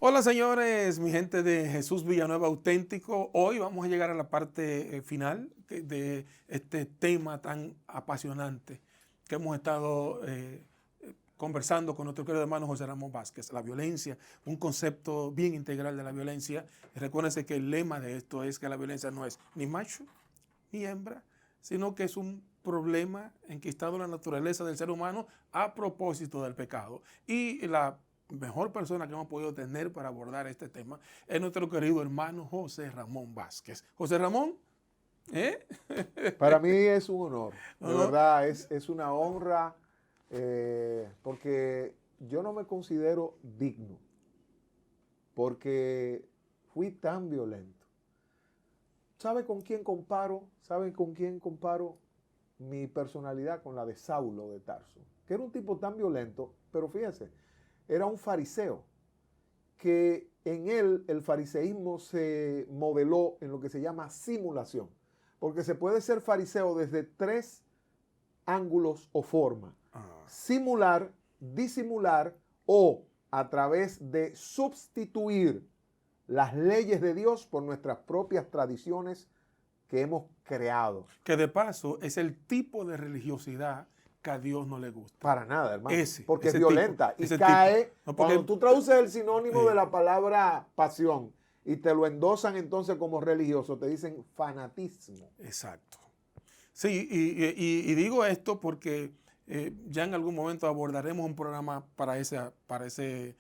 Hola señores, mi gente de Jesús Villanueva Auténtico. Hoy vamos a llegar a la parte final de este tema tan apasionante que hemos estado conversando con nuestro querido hermano José Ramón Vázquez. La violencia, un concepto bien integral de la violencia. Recuérdense que el lema de esto es que la violencia no es ni macho ni hembra, sino que es un problema enquistado en la naturaleza del ser humano a propósito del pecado. Y la mejor persona que hemos podido tener para abordar este tema es nuestro querido hermano José Ramón Vázquez. José Ramón, ¿eh? Para mí es un honor, de ¿No? verdad, es una honra, porque yo no me considero digno, porque fui tan violento. ¿Sabe con quién comparo? ¿Saben con quién comparo mi personalidad? Con la de Saulo de Tarso, que era un tipo tan violento, pero fíjense, era un fariseo, que en él el fariseísmo se modeló en lo que se llama simulación, porque se puede ser fariseo desde tres ángulos o formas: simular, disimular o a través de sustituir las leyes de Dios por nuestras propias tradiciones que hemos creado. Que de paso es el tipo de religiosidad que a Dios no le gusta. Para nada, hermano. Ese porque es tipo, violenta y ese cae. tipo. No, porque, cuando tú traduces el sinónimo de la palabra pasión y te lo endosan entonces como religioso, te dicen fanatismo. Exacto. Sí, y digo esto porque ya en algún momento abordaremos un programa para ese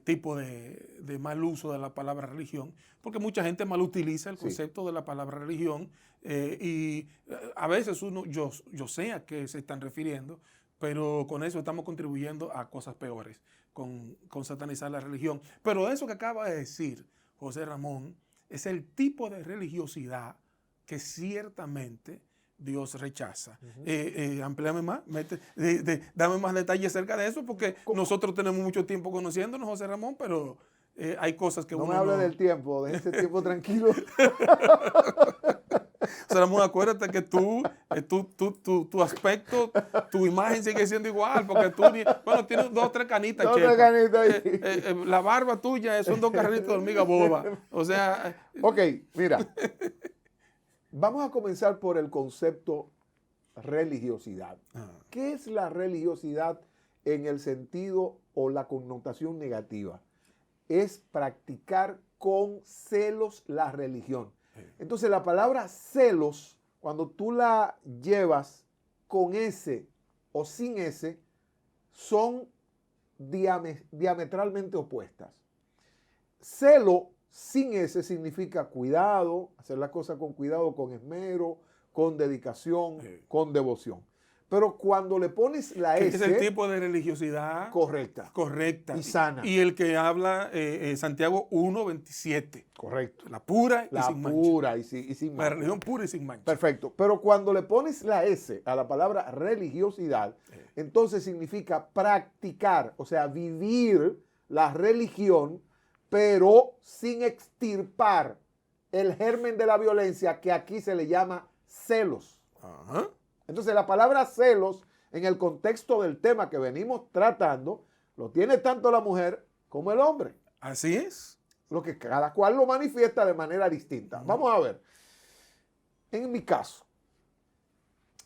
tipo de mal uso de la palabra religión, porque mucha gente mal utiliza el concepto de la palabra religión y a veces yo sé a qué se están refiriendo, pero con eso estamos contribuyendo a cosas peores, con satanizar la religión. Pero eso que acaba de decir José Ramón es el tipo de religiosidad que ciertamente Dios rechaza. Amplíame más, dame más detalles acerca de eso, porque nosotros tenemos mucho tiempo conociéndonos, José Ramón, pero hay cosas que no uno me hable del tiempo, de ese tiempo tranquilo. José Ramón, acuérdate que tu aspecto, tu imagen sigue siendo igual, porque tú, bueno, tienes 2 o 3 canitas, Dos, tres canitas ahí. la barba tuya son 2 carritos de hormiga boba. O sea... Ok, mira. Vamos a comenzar por el concepto religiosidad. ¿Qué es la religiosidad en el sentido o la connotación negativa? Es practicar con celos la religión. Entonces la palabra celos, cuando tú la llevas con S o sin S, son diametralmente opuestas. Celo sin S significa cuidado, hacer las cosas con cuidado, con esmero, con dedicación, con devoción. Pero cuando le pones la S... Es el tipo de religiosidad correcta. Correcta. Y sana. Y el que habla Santiago 1:27. Correcto. La pura y sin mancha. La pura y sin mancha. La religión pura y sin mancha. Perfecto. Pero cuando le pones la S a la palabra religiosidad, entonces significa practicar, o sea, vivir la religión, pero sin extirpar el germen de la violencia, que aquí se le llama celos. Ajá. Entonces la palabra celos, en el contexto del tema que venimos tratando, lo tiene tanto la mujer como el hombre. Así es. Lo que cada cual lo manifiesta de manera distinta. Vamos a ver. En mi caso,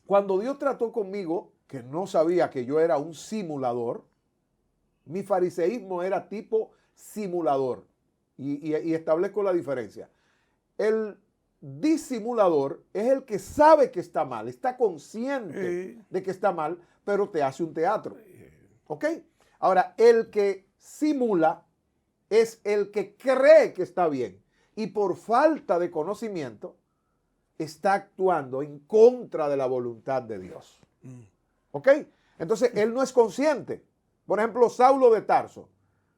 cuando Dios trató conmigo, que no sabía que yo era un simulador, mi fariseísmo era tipo simulador. Y establezco la diferencia. El disimulador es el que sabe que está mal, está consciente de que está mal, pero te hace un teatro. ¿Ok? Ahora, el que simula es el que cree que está bien y por falta de conocimiento está actuando en contra de la voluntad de Dios. ¿Ok? Entonces, él no es consciente. Por ejemplo, Saulo de Tarso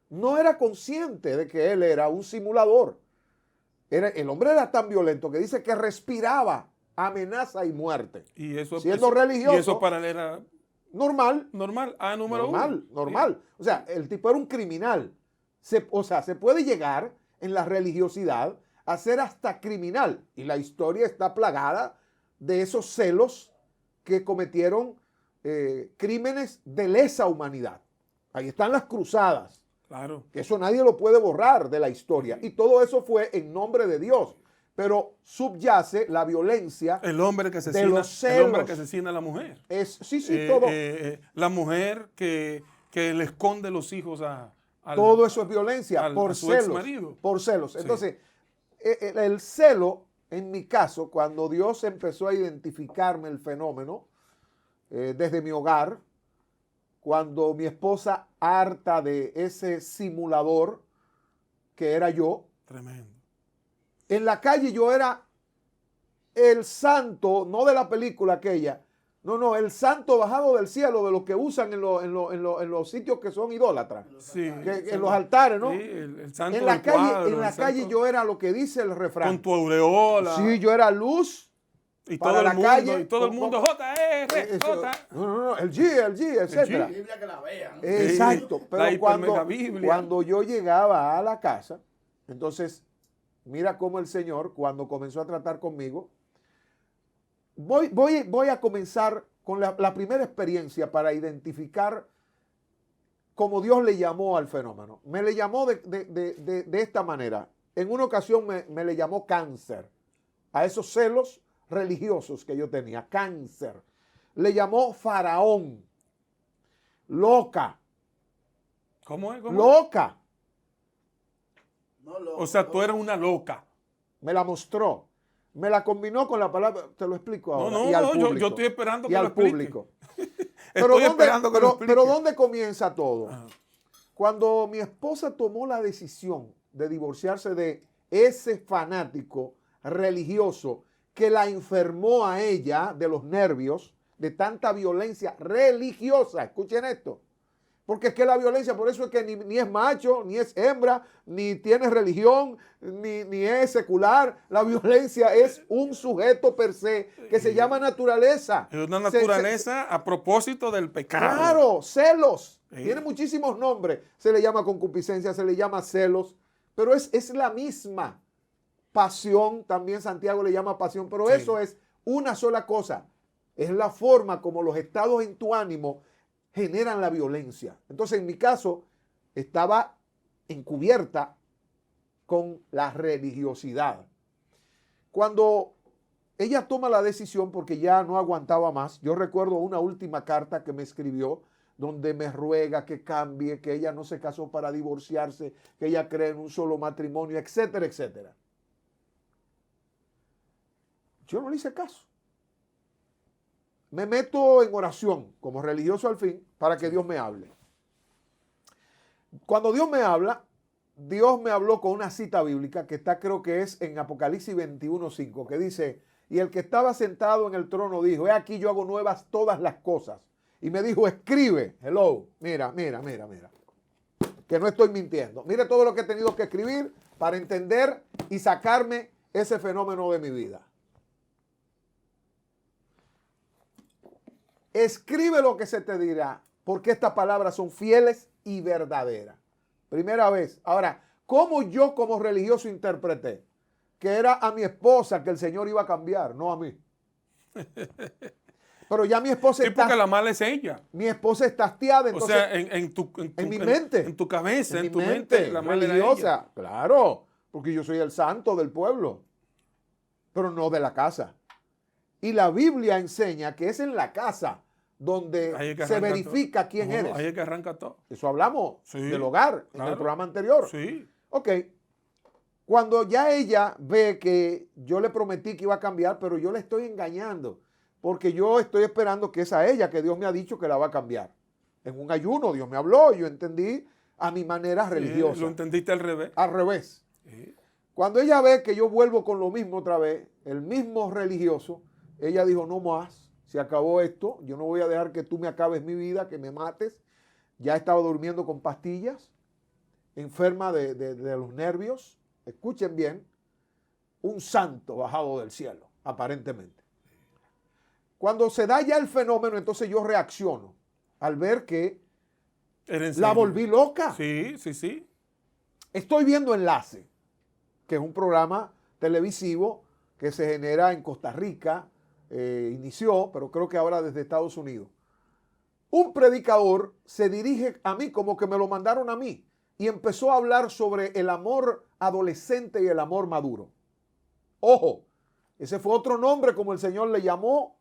no era consciente de que él era un simulador. El hombre era tan violento que dice que respiraba amenaza y muerte. Y eso, siendo religioso. Y eso para él era normal. Normal. Normal. O sea, el tipo era un criminal. Se puede llegar en la religiosidad a ser hasta criminal. Y la historia está plagada de esos celos que cometieron crímenes de lesa humanidad. Ahí están las cruzadas. Claro. Eso nadie lo puede borrar de la historia. Y todo eso fue en nombre de Dios. Pero subyace la violencia El hombre que de asesina, los celos. el hombre que asesina a la mujer. Sí, todo. La mujer que le esconde los hijos todo eso es violencia por a su celos. exmarido. Por celos. Sí. Entonces, el celo, en mi caso, cuando Dios empezó a identificarme el fenómeno, desde mi hogar, cuando mi esposa, harta de ese simulador que era yo, Tremendo. en la calle yo era el santo, no de la película aquella, no, el santo bajado del cielo, de los que usan en los sitios que son idólatras, Sí, en los altares, ¿no? Sí, el santo En la del calle, cuadro, en la el calle santo yo era lo que dice el refrán. con tu aureola. Sí, yo era luz. Y para todo el la mundo, calle, y todo el mundo, JR, J. No, el G, etcétera. Biblia que la vean. Exacto. La Pero hipermega Biblia. cuando yo llegaba a la casa, entonces, mira cómo el Señor, cuando comenzó a tratar conmigo, voy a comenzar con la primera experiencia para identificar cómo Dios le llamó al fenómeno. Me le llamó de esta manera. En una ocasión me le llamó cáncer. A esos celos religiosos que yo tenía, cáncer. Le llamó faraón, loca. ¿Cómo es? Loca. No, loco, O sea, tú eres una loca. Me la mostró. Me la combinó con la palabra, te lo explico ahora. No, y al no, público, yo estoy esperando y que lo al explique. público. Estoy esperando que lo explique. Pero ¿dónde comienza todo? Ajá. Cuando mi esposa tomó la decisión de divorciarse de ese fanático religioso que la enfermó a ella de los nervios, de tanta violencia religiosa, escuchen esto, porque es que la violencia, por eso es que ni es macho, ni es hembra, ni tiene religión, ni es secular. La violencia es un sujeto per se que se llama naturaleza. Es una naturaleza a propósito del pecado. Claro, celos. Sí. Tiene muchísimos nombres. Se le llama concupiscencia, se le llama celos, pero es la misma. Pasión, también Santiago le llama pasión, pero Sí. eso es una sola cosa. Es la forma como los estados en tu ánimo generan la violencia. Entonces, en mi caso, estaba encubierta con la religiosidad. Cuando ella toma la decisión, porque ya no aguantaba más, yo recuerdo una última carta que me escribió, donde me ruega que cambie, que ella no se casó para divorciarse, que ella cree en un solo matrimonio, etcétera, etcétera. Yo no le hice caso. Me meto en oración como religioso al fin para que Dios me hable. Cuando Dios me habla, Dios me habló con una cita bíblica que está, creo que es en Apocalipsis 21:5, que dice, y el que estaba sentado en el trono dijo, he aquí yo hago nuevas todas las cosas. Y me dijo, escribe, hello, mira, que no estoy mintiendo. Mire todo lo que he tenido que escribir para entender y sacarme ese fenómeno de mi vida. Escribe lo que se te dirá, porque estas palabras son fieles y verdaderas. Primera vez. Ahora, ¿cómo yo como religioso interpreté? Que era a mi esposa que el Señor iba a cambiar, no a mí. Pero ya mi esposa Sí, está... porque la mala es ella. Mi esposa está hastiada, entonces... O sea, en mi mente. En tu cabeza, en en tu mi mente, la mala era ella. religiosa. Claro, porque yo soy el santo del pueblo, pero no de la casa. Y la Biblia enseña que es en la casa donde Ahí es que se arranca verifica todo. quién No, eres. Ahí es que arranca todo. Eso hablamos Sí, del hogar en claro. el programa anterior. Sí. Ok. Cuando ya ella ve que yo le prometí que iba a cambiar, pero yo le estoy engañando, porque yo estoy esperando que es a ella que Dios me ha dicho que la va a cambiar. En un ayuno Dios me habló, yo entendí a mi manera religiosa. Lo entendiste al revés. Al revés. Sí. Cuando ella ve que yo vuelvo con lo mismo otra vez, el mismo religioso, ella dijo, no más, se acabó esto, yo no voy a dejar que tú me acabes mi vida, que me mates. Ya estaba durmiendo con pastillas, enferma de los nervios. Escuchen bien, un santo bajado del cielo, aparentemente. Cuando se da ya el fenómeno, entonces yo reacciono al ver que Era en la serio. volví loca. Sí, sí, sí. Estoy viendo Enlace, que es un programa televisivo que se genera en Costa Rica, inició, pero creo que ahora desde Estados Unidos. Un predicador se dirige a mí como que me lo mandaron a mí. y empezó a hablar sobre el amor adolescente y el amor maduro. Ojo, ese fue otro nombre como el Señor le llamó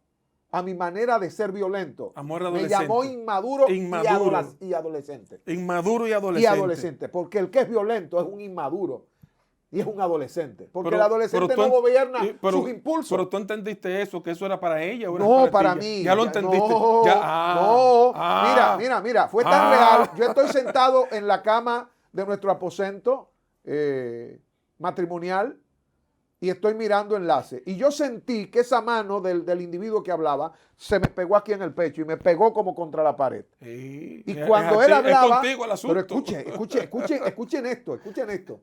a mi manera de ser violento. Amor Me adolescente. llamó inmaduro, Inmaduro. y adolescente. Inmaduro y Y adolescente. adolescente, porque el que es violento es un inmaduro y es un adolescente. Porque Pero- el adolescente pero tú no gobierna pero- sus impulsos. Pero tú entendiste eso, que eso era para ella. ¿O era No, ti? para Ya- mí. Ya lo Ya, entendiste. No, Ya, no. Mira, fue tan real. Yo estoy sentado en la cama de nuestro aposento matrimonial y estoy mirando enlace. Y yo sentí que esa mano del individuo que hablaba se me pegó aquí en el pecho y me pegó como contra la pared. Sí, Y es cuando así, él hablaba, es contigo el asunto. pero escuchen esto.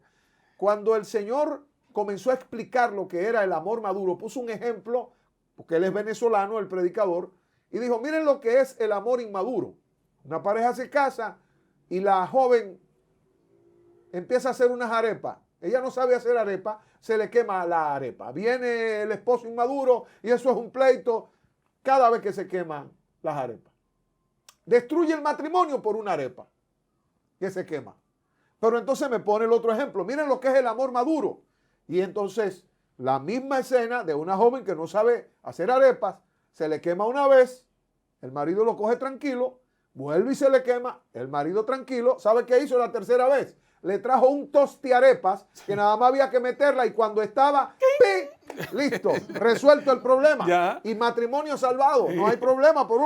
Cuando el Señor comenzó a explicar lo que era el amor maduro, puso un ejemplo, porque él es venezolano, el predicador, y dijo, miren lo que es el amor inmaduro. Una pareja se casa y la joven empieza a hacer unas arepas. Ella no sabe hacer arepa, se le quema la arepa. Viene el esposo inmaduro y eso es un pleito cada vez que se queman las arepas. Destruye el matrimonio por una arepa que se quema. Pero entonces me pone el otro ejemplo. Miren lo que es el amor maduro. Y entonces la misma escena de una joven que no sabe hacer arepas, se le quema una vez, el marido lo coge tranquilo, vuelve y se le quema, el marido tranquilo. ¿Sabe qué hizo la tercera vez? Le trajo un tostiarepas que nada más había que meterla y cuando estaba, ¡pi! Listo, resuelto el problema. Ya. Y matrimonio salvado. No hay problema por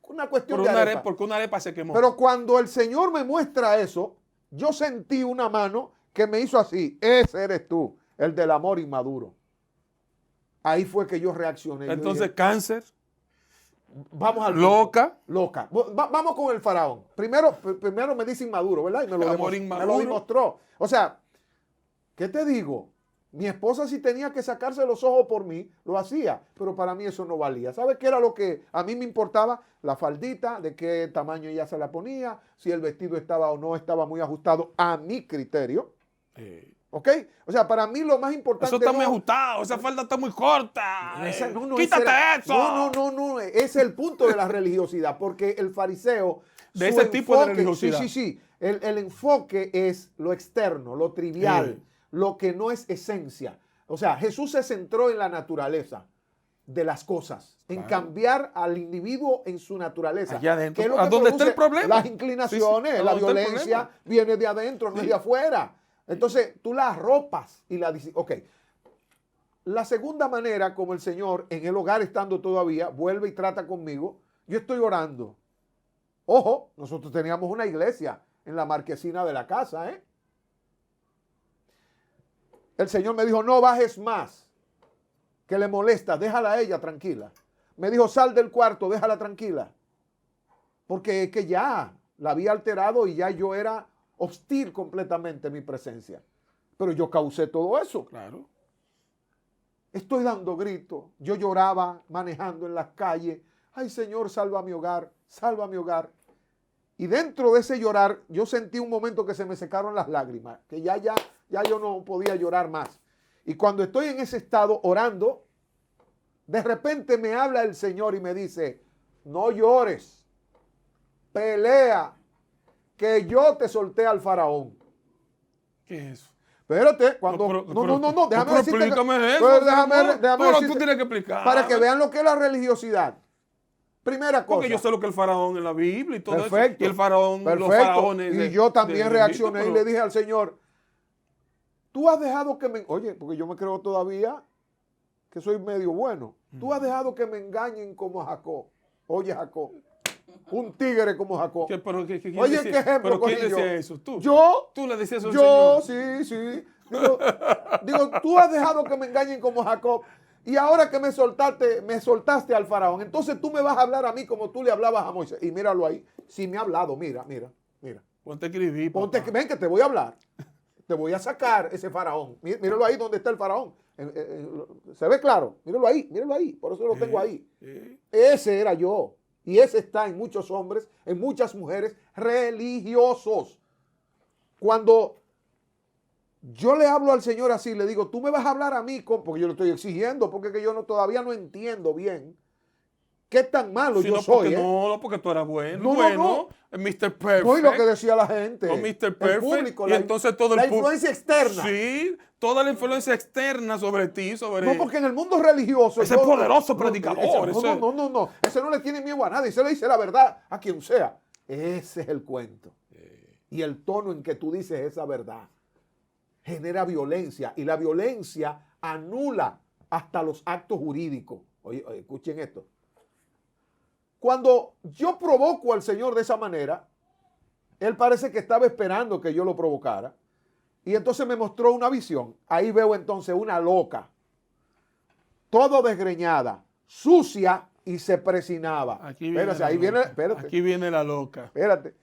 una cuestión de arepa. Porque una arepa se quemó. Pero cuando el Señor me muestra eso, yo sentí una mano que me hizo así. Ese eres tú, el del amor inmaduro. Ahí fue que yo reaccioné. Entonces, yo dije, cáncer, vamos al loca. loca. Vamos con el faraón. Primero me dice inmaduro, ¿verdad? Y me lo, Amor me inmaduro. lo demostró. O sea, ¿qué te digo? Mi esposa si tenía que sacarse los ojos por mí, lo hacía, pero para mí eso no valía. ¿Sabes qué era lo que a mí me importaba? La faldita, de qué tamaño ella se la ponía, si el vestido estaba o no estaba muy ajustado a mi criterio. ¿Ok? O sea, para mí lo más importante... Eso está no- muy ajustado, esa falda está muy corta. Esa- no, Quítate ese era- eso. No, ese es el punto de la religiosidad, porque el fariseo... De su ese tipo de religiosidad. Sí. El enfoque es lo externo, lo trivial, lo que no es esencia. O sea, Jesús se centró en la naturaleza de las cosas, en cambiar al individuo en su naturaleza. Allá adentro. ¿Qué es lo ¿A que dónde está el produce? problema? Las inclinaciones, Sí, sí. ¿A la dónde está el violencia problema? viene de adentro, no es de afuera. Entonces, tú la arropas y la dices, ok. La segunda manera, como el Señor en el hogar estando todavía, vuelve y trata conmigo, yo estoy orando. Ojo, nosotros teníamos una iglesia en la marquesina de la casa, ¿eh? El Señor me dijo, no bajes más, que le molesta, déjala a ella tranquila. Me dijo, sal del cuarto, déjala tranquila. Porque es que ya la había alterado y ya yo era hostil completamente en mi presencia. Pero yo causé todo eso. Claro. Estoy dando gritos. Yo lloraba manejando en las calles. Ay, Señor, salva mi hogar, salva mi hogar. Y dentro de ese llorar, yo sentí un momento que se me secaron las lágrimas, que ya yo no podía llorar más. Y cuando estoy en ese estado orando, de repente me habla el Señor y me dice, no llores, pelea, que yo te solté al faraón. ¿Qué es eso? Espérate, cuando... No, déjame decirte que- explícame eso. Pero déjame Pero tú decirte- tienes que explicar. para que vean lo que es la religiosidad. Primera cosa. Porque yo sé lo que es el faraón en la Biblia y todo Perfecto. eso. Y el faraón, los Perfecto. faraones. Y yo también del reaccioné Egipto, y le dije al Señor, tú has dejado que me... Oye, porque yo me creo todavía que soy medio bueno. Tú has dejado que me engañen como a Jacob. Oye, Jacob. Un tigre como Jacob. ¿Quién Oye, decía- ¿qué ejemplo ¿Pero quién cogí yo? decía eso? ¿Tú? Yo. ¿Tú le decías eso al Yo, Señor? sí. Digo, tú has dejado que me engañen como Jacob. Y ahora que me soltaste al faraón. Entonces tú me vas a hablar a mí como tú le hablabas a Moisés. Y míralo ahí. Sí me ha hablado. Mira. Ponte a escribir, papá. Ponte, ven que te voy a hablar. Te voy a sacar ese faraón. Míralo ahí donde está el faraón. ¿Se ve claro? Míralo ahí. Por eso lo tengo ahí. Ese era yo. Y ese está en muchos hombres, en muchas mujeres religiosos. Cuando yo le hablo al Señor así, le digo, tú me vas a hablar a mí, porque yo lo estoy exigiendo, porque que yo todavía no entiendo bien qué tan malo Sí, yo no, soy. porque, no, porque tú eras bueno. No, no, bueno, Mr. Perfect. No, y lo que decía la gente. No, Mr. El Perfect. público, Y la, entonces todo el la influencia externa. Sí, toda la influencia externa sobre ti, sobre... No, porque en el mundo religioso... Ese poderoso predicador. No. Ese no le tiene miedo a nadie. Ese le dice la verdad a quien sea. Ese es el cuento. Y el tono en que tú dices esa verdad genera violencia. Y la violencia anula hasta los actos jurídicos. Oye, escuchen esto. Cuando yo provoco al Señor de esa manera, Él parece que estaba esperando que yo lo provocara. Y entonces me mostró una visión. Ahí veo entonces una loca, todo desgreñada, sucia y se presinaba. Aquí viene Espérate, ahí viene, espérate. Aquí viene la loca. Espérate.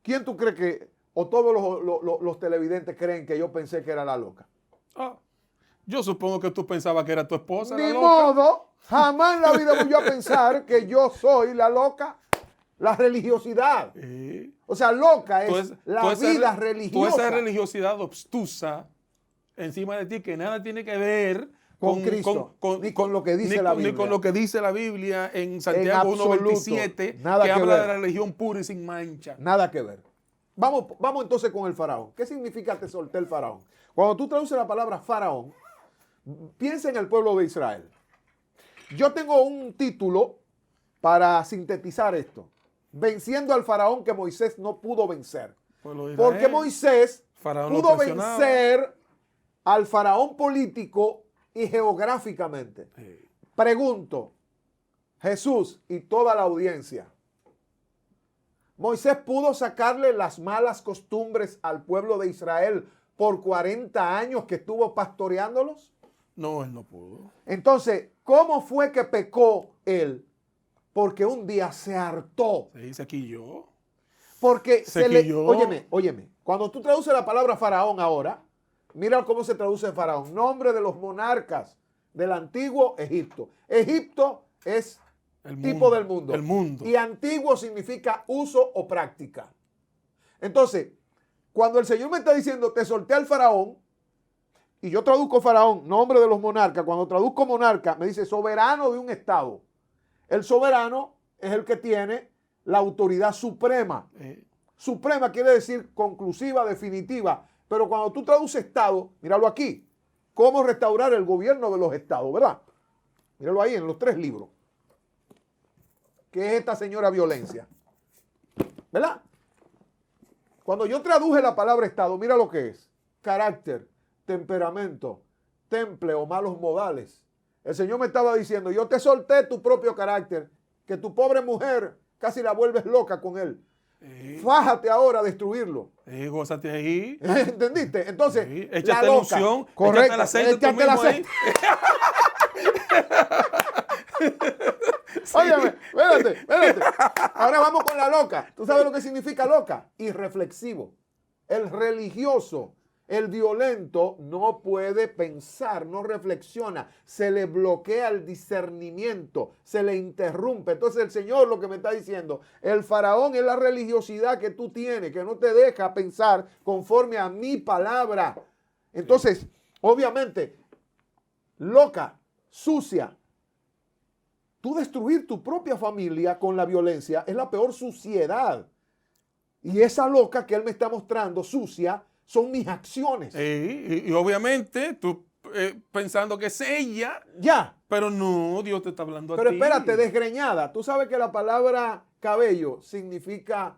¿Quién tú crees que, o todos los televidentes creen que yo pensé que era la loca? Ah, yo supongo que tú pensabas que era tu esposa. Ni la loca. modo, jamás en la vida voy yo a pensar que yo soy la loca, la religiosidad. Sí. O sea, loca Tú es la vida religiosa. Toda esa religiosidad obstusa encima de ti que nada tiene que ver con Cristo, ni con lo que dice la Biblia. Ni con lo que dice la Biblia en Santiago 1.27, que habla de la religión pura y sin mancha. Nada que ver. Vamos entonces con el faraón. ¿Qué significa te solté el faraón? Cuando tú traduces la palabra faraón, piensa en el pueblo de Israel. Yo tengo un título para sintetizar esto. Venciendo al faraón que Moisés no pudo vencer. Porque Moisés pudo vencer al faraón político y geográficamente. Sí. Pregunto, Jesús y toda la audiencia, ¿Moisés pudo sacarle las malas costumbres al pueblo de Israel por 40 años que estuvo pastoreándolos? No, él no pudo. Entonces, ¿cómo fue que pecó él? Porque un día se hartó. Se dice aquí yo. Porque óyeme, cuando tú traduces la palabra faraón ahora, mira cómo se traduce faraón. Nombre de los monarcas del antiguo Egipto. Egipto es el tipo del mundo. El mundo. Y antiguo significa uso o práctica. Entonces, cuando el Señor me está diciendo, te solté al faraón, y yo traduzco faraón, nombre de los monarcas, cuando traduzco monarca, me dice soberano de un estado. El soberano es el que tiene la autoridad suprema. Suprema quiere decir conclusiva, definitiva. Pero cuando tú traduces estado, míralo aquí, cómo restaurar el gobierno de los estados, ¿verdad? Míralo ahí en los 3 libros. ¿Qué es esta señora violencia? ¿Verdad? Cuando yo traduje la palabra estado, mira lo que es. Carácter, temperamento, temple o malos modales. El Señor me estaba diciendo, yo te solté tu propio carácter, que tu pobre mujer casi la vuelves loca con él. Fájate ahora a destruirlo. Gózate ahí. ¿Entendiste? Entonces, échate la loca, loción, correcto, échate el aceite. Sí. Óyeme, espérate. Ahora vamos con la loca. ¿Tú sabes lo que significa loca? Irreflexivo. El religioso, el violento no puede pensar, no reflexiona, se le bloquea el discernimiento, se le interrumpe. Entonces el Señor lo que me está diciendo, el faraón es la religiosidad que tú tienes, que no te deja pensar conforme a mi palabra. Entonces, obviamente, loca, sucia. Tú destruir tu propia familia con la violencia es la peor suciedad. Y esa loca que él me está mostrando, sucia, son mis acciones. Y obviamente tú pensando que es ella. Ya. Pero no, Dios te está hablando a ti. Pero espérate, desgreñada. Tú sabes que la palabra cabello significa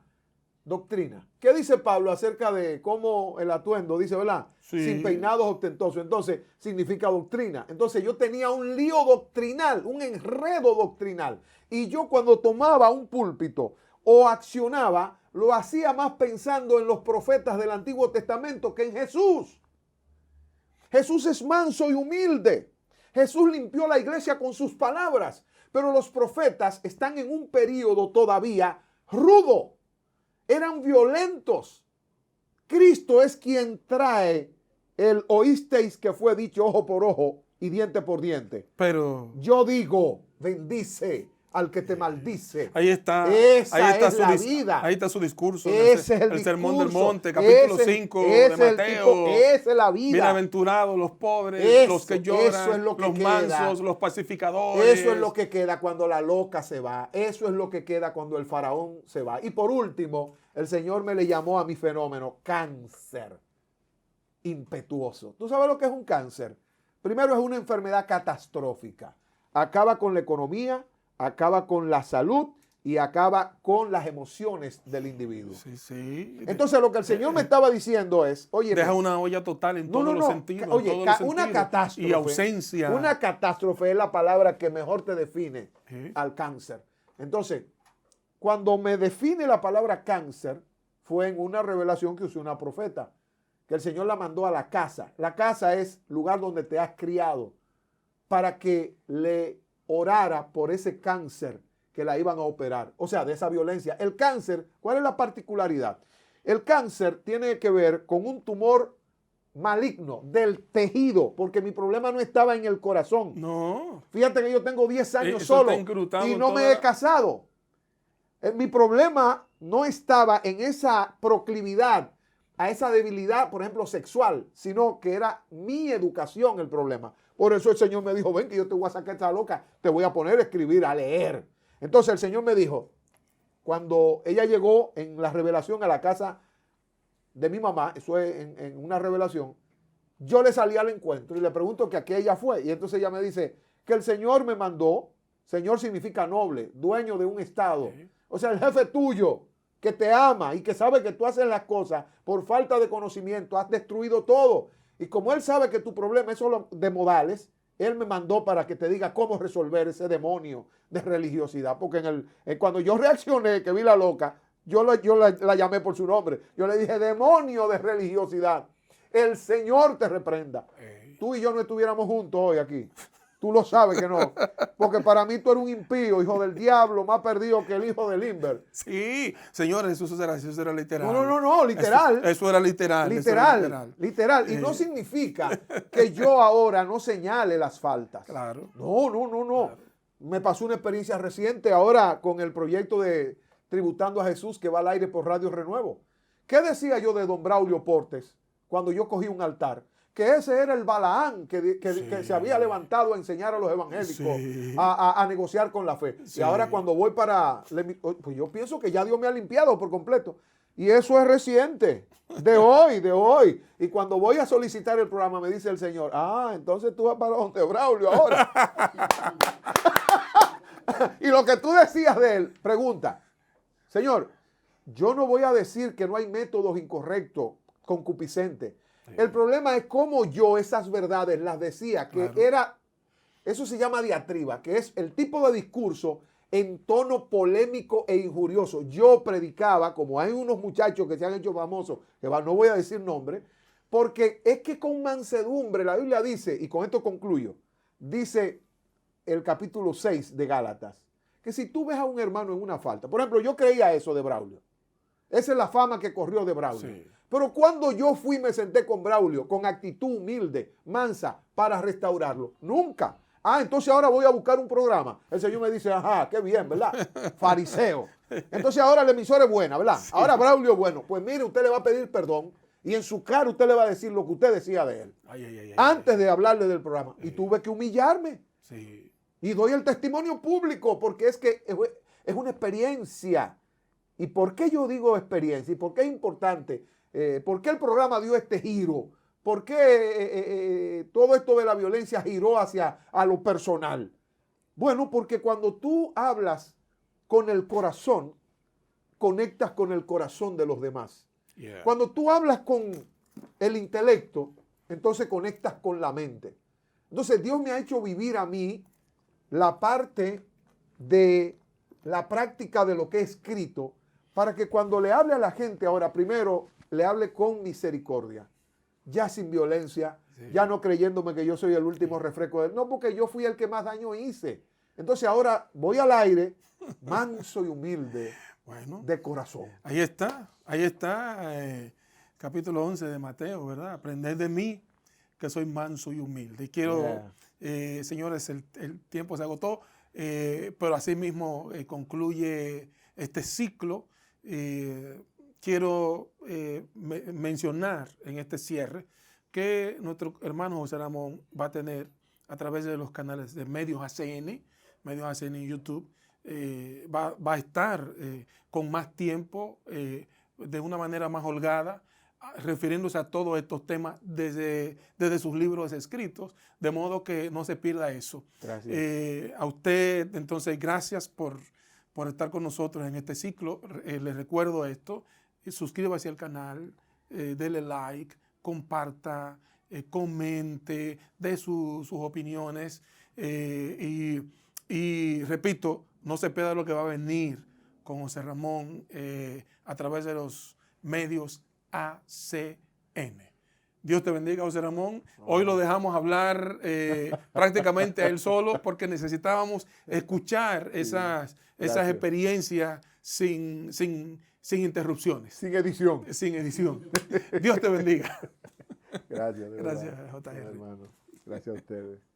doctrina. ¿Qué dice Pablo acerca de cómo el atuendo? Dice, ¿verdad? Sí. Sin peinados ostentosos. Entonces, significa doctrina. Entonces, yo tenía un lío doctrinal, un enredo doctrinal. Y yo cuando tomaba un púlpito o accionaba, lo hacía más pensando en los profetas del Antiguo Testamento que en Jesús. Jesús es manso y humilde. Jesús limpió la iglesia con sus palabras. Pero los profetas están en un periodo todavía rudo. Eran violentos. Cristo es quien trae el oísteis que fue dicho ojo por ojo y diente por diente. Pero yo digo, bendice al que te maldice. Ahí está. Esa ahí está es la vida. Ahí está su discurso. Ese es el Sermón del discurso. Monte, capítulo Ese- 5 ese de es el Mateo. tipo- esa es la vida. Bienaventurados los pobres, Eso, los que eso lloran, es lo que los queda. mansos, los pacificadores. Eso es lo que queda cuando la loca se va. Eso es lo que queda cuando el faraón se va. Y por último, el Señor me le llamó a mi fenómeno cáncer impetuoso. ¿Tú sabes lo que es un cáncer? Primero, es una enfermedad catastrófica. Acaba con la economía, acaba con la salud y acaba con las emociones del individuo. Sí, sí. Entonces, lo que el Señor me estaba diciendo es, oye, Deja una olla total en todos los sentidos. Oye, en todos los una sentidos. catástrofe. Y ausencia. Una catástrofe es la palabra que mejor te define Sí. al cáncer. Entonces, cuando me define la palabra cáncer, fue en una revelación que usó una profeta, que el Señor la mandó a la casa. La casa es lugar donde te has criado, para que le orara por ese cáncer que la iban a operar. O sea, de esa violencia. El cáncer, ¿cuál es la particularidad? El cáncer tiene que ver con un tumor maligno del tejido, porque mi problema no estaba en el corazón. No. Fíjate que yo tengo 10 años Eso solo está encrutado y en no me toda he casado. Mi problema no estaba en esa proclividad, a esa debilidad, por ejemplo, sexual, sino que era mi educación el problema. Por eso el Señor me dijo, ven que yo te voy a sacar esta loca, te voy a poner a escribir, a leer. Entonces el Señor me dijo, cuando ella llegó en la revelación a la casa de mi mamá, eso es en una revelación, yo le salí al encuentro y le pregunto que a qué ella fue. Y entonces ella me dice que el Señor me mandó, Señor significa noble, dueño de un estado. Sí. O sea, el jefe tuyo, que te ama y que sabe que tú haces las cosas por falta de conocimiento, has destruido todo. Y como él sabe que tu problema es solo de modales, él me mandó para que te diga cómo resolver ese demonio de religiosidad. Porque cuando yo reaccioné, que vi la loca, yo la llamé por su nombre. Yo le dije, demonio de religiosidad, el Señor te reprenda. Tú y yo no estuviéramos juntos hoy aquí. Tú lo sabes que no. Porque para mí tú eres un impío, hijo del diablo, más perdido que el hijo del Limber. Sí, señores, eso era literal. No, literal. Eso era literal. Literal. Y no significa que yo ahora no señale las faltas. Claro. No. Claro. Me pasó una experiencia reciente ahora con el proyecto de Tributando a Jesús que va al aire por Radio Renuevo. ¿Qué decía yo de don Braulio Portes cuando yo cogí un altar? Que ese era el Balaán que se había levantado a enseñar a los evangélicos a negociar con la fe. Sí. Y ahora cuando voy pues yo pienso que ya Dios me ha limpiado por completo. Y eso es reciente, de hoy. Y cuando voy a solicitar el programa me dice el Señor, entonces tú vas para donde Braulio ahora. Y lo que tú decías de él, pregunta, Señor, yo no voy a decir que no hay métodos incorrectos, concupiscentes. El problema es cómo yo esas verdades las decía, que eso se llama diatriba, que es el tipo de discurso en tono polémico e injurioso. Yo predicaba, como hay unos muchachos que se han hecho famosos, que no voy a decir nombre, porque es que con mansedumbre, la Biblia dice, y con esto concluyo, dice el capítulo 6 de Gálatas, que si tú ves a un hermano en una falta, por ejemplo, yo creía eso de Braulio. Esa es la fama que corrió de Braulio. Sí. Pero cuando yo fui y me senté con Braulio, con actitud humilde, mansa, para restaurarlo, nunca. Entonces ahora voy a buscar un programa. El Señor me dice, qué bien, ¿verdad? Fariseo. Entonces ahora la emisora es buena, ¿verdad? Sí. Ahora Braulio es bueno. Pues mire, usted le va a pedir perdón y en su cara usted le va a decir lo que usted decía de él. Antes de hablarle del programa. Y tuve que humillarme. Sí. Y doy el testimonio público porque es que es una experiencia. ¿Y por qué yo digo experiencia? ¿Y por qué es importante? ¿Por qué el programa dio este giro? ¿Por qué todo esto de la violencia giró hacia lo personal? Bueno, porque cuando tú hablas con el corazón, conectas con el corazón de los demás. Yeah. Cuando tú hablas con el intelecto, entonces conectas con la mente. Entonces Dios me ha hecho vivir a mí la parte de la práctica de lo que he escrito para que cuando le hable a la gente ahora, primero le hable con misericordia, ya sin violencia, ya no creyéndome que yo soy el último refresco de él. No, porque yo fui el que más daño hice. Entonces ahora voy al aire, manso y humilde, de corazón. Ahí está, capítulo 11 de Mateo, ¿verdad? Aprended de mí, que soy manso y humilde. Y quiero, señores, el tiempo se agotó. pero asimismo concluye este ciclo. Quiero mencionar en este cierre que nuestro hermano José Ramón va a tener a través de los canales de Medios ACN en YouTube, va a estar con más tiempo, de una manera más holgada, refiriéndose a todos estos temas desde sus libros escritos, de modo que no se pierda eso. Gracias. A usted, entonces, gracias por estar con nosotros en este ciclo. Les recuerdo esto, suscríbase al canal, dele like, comparta, comente, dé sus opiniones y repito, no se pierda lo que va a venir con José Ramón a través de los medios ACN. Dios te bendiga, José Ramón. Hoy lo dejamos hablar prácticamente a él solo porque necesitábamos escuchar esas experiencias sin interrupciones. Sin edición. Sin edición. Dios te bendiga. Gracias. Gracias, JR. Hermano. Gracias a ustedes.